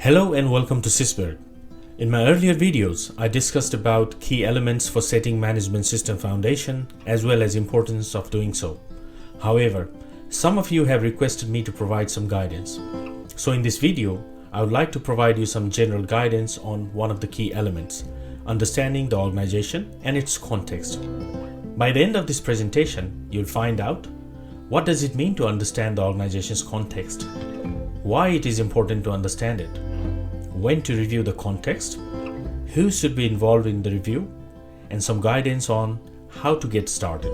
Hello and welcome to Sysberg. In my earlier videos, I discussed about key elements for setting management system foundation as well as importance of doing so. However, some of you have requested me to provide some guidance. So in this video, I would like to provide you some general guidance on one of the key elements, understanding the organization and its context. By the end of this presentation, you'll find out what does it mean to understand the organization's context, why it is important to understand it, when to review the context, who should be involved in the review, and some guidance on how to get started.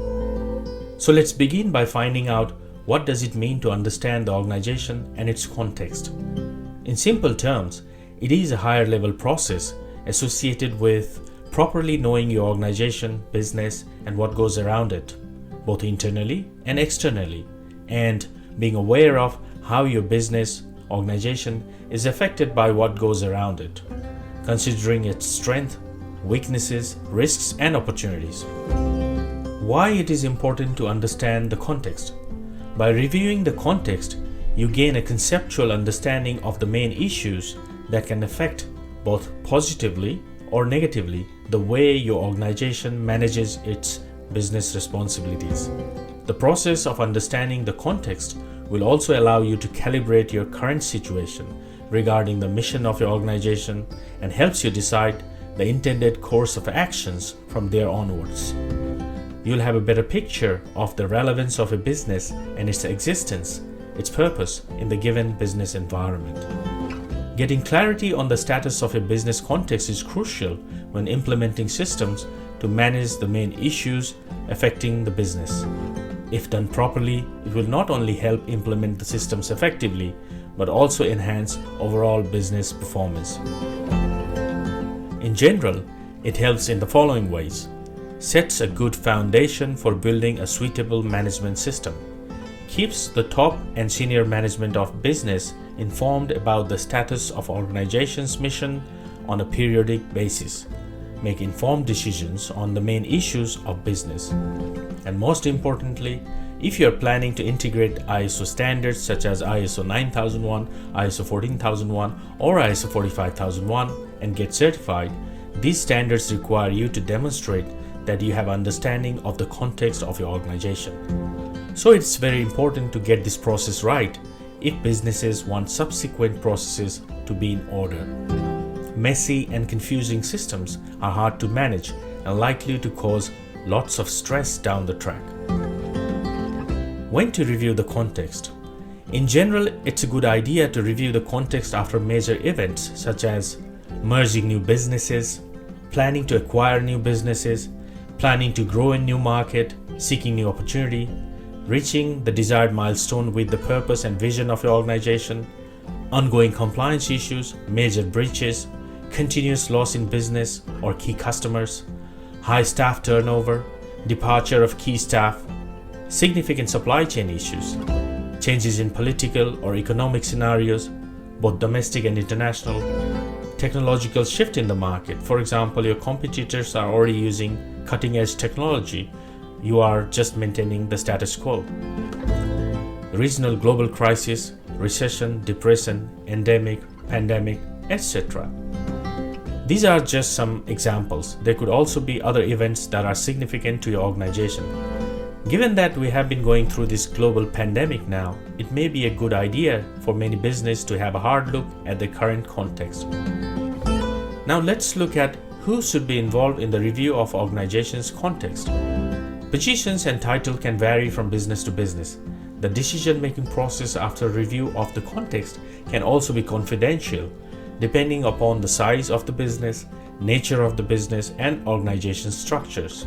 So let's begin by finding out what does it mean to understand the organization and its context. In simple terms, it is a higher level process associated with properly knowing your organization, business, and what goes around it, both internally and externally, and being aware of how your business organization is affected by what goes around it, considering its strength, weaknesses, risks, and opportunities. Why it is important to understand the context? By reviewing the context, you gain a conceptual understanding of the main issues that can affect both positively or negatively the way your organization manages its business responsibilities. The process of understanding the context will also allow you to calibrate your current situation regarding the mission of your organization and helps you decide the intended course of actions from there onwards. You'll have a better picture of the relevance of a business and its existence, its purpose in the given business environment. Getting clarity on the status of a business context is crucial when implementing systems to manage the main issues affecting the business. If done properly, it will not only help implement the systems effectively, but also enhance overall business performance. In general, it helps in the following ways. Sets a good foundation for building a suitable management system. Keeps the top and senior management of business informed about the status of organization's mission on a periodic basis. Make informed decisions on the main issues of business. And most importantly, if you are planning to integrate ISO standards such as ISO 9001, ISO 14001, or ISO 45001 and get certified, these standards require you to demonstrate that you have understanding of the context of your organization. So it's very important to get this process right if businesses want subsequent processes to be in order. Messy and confusing systems are hard to manage and likely to cause lots of stress down the track. When to review the context? In general, it's a good idea to review the context after major events such as merging new businesses, planning to acquire new businesses, planning to grow in new market, seeking new opportunity, reaching the desired milestone with the purpose and vision of your organization, ongoing compliance issues, major breaches, continuous loss in business or key customers, high staff turnover, departure of key staff, significant supply chain issues, changes in political or economic scenarios, both domestic and international, technological shift in the market. For example, your competitors are already using cutting-edge technology. You are just maintaining the status quo. Regional global crisis, recession, depression, endemic, pandemic, etc. These are just some examples. There could also be other events that are significant to your organization. Given that we have been going through this global pandemic now, it may be a good idea for many businesses to have a hard look at the current context. Now let's look at who should be involved in the review of organization's context. Positions and title can vary from business to business. The decision-making process after review of the context can also be confidential, depending upon the size of the business, nature of the business, and organization structures.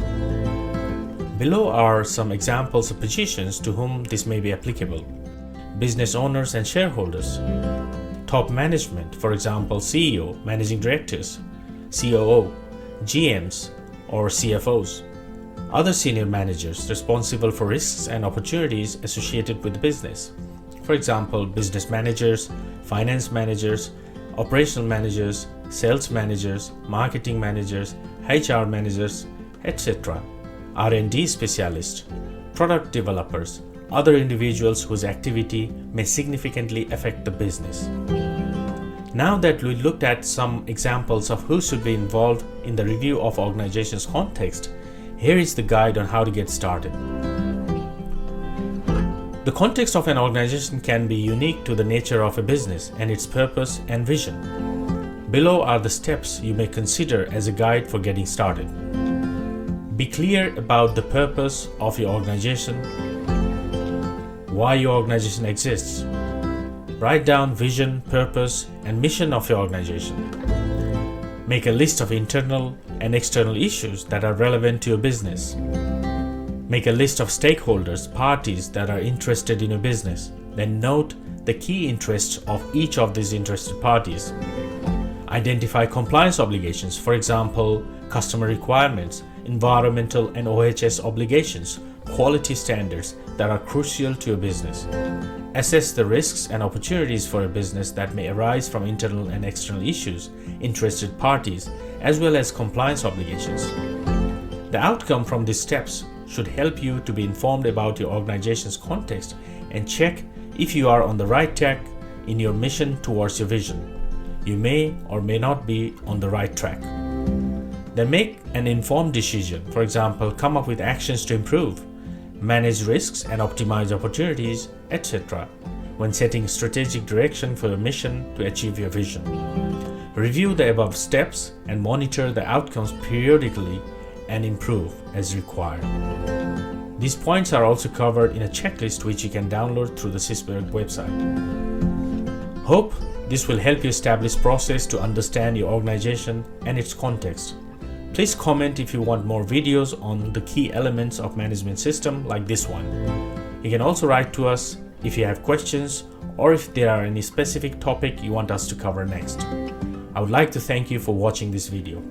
Below are some examples of positions to whom this may be applicable. Business owners and shareholders. Top management, for example, CEO, managing directors, COO, GMs, or CFOs. Other senior managers responsible for risks and opportunities associated with the business. For example, business managers, finance managers, operational managers, sales managers, marketing managers, HR managers, etc. R&D specialists, product developers, other individuals whose activity may significantly affect the business. Now that we looked at some examples of who should be involved in the review of organization's context, here is the guide on how to get started. The context of an organization can be unique to the nature of a business and its purpose and vision. Below are the steps you may consider as a guide for getting started. Be clear about the purpose of your organization, why your organization exists. Write down vision, purpose, and mission of your organization. Make a list of internal and external issues that are relevant to your business. Make a list of stakeholders, parties that are interested in your business. Then note the key interests of each of these interested parties. Identify compliance obligations, for example, customer requirements, environmental and OHS obligations, quality standards that are crucial to your business. Assess the risks and opportunities for a business that may arise from internal and external issues, interested parties, as well as compliance obligations. The outcome from these steps should help you to be informed about your organization's context and check if you are on the right track in your mission towards your vision. You may or may not be on the right track. Then make an informed decision. For example, come up with actions to improve, manage risks and optimize opportunities, etc. when setting strategic direction for your mission to achieve your vision. Review the above steps and monitor the outcomes periodically and improve as required. These points are also covered in a checklist which you can download through the CISBERG website. Hope this will help you establish process to understand your organization and its context. Please comment if you want more videos on the key elements of management system like this one. You can also write to us if you have questions or if there are any specific topic you want us to cover next. I would like to thank you for watching this video.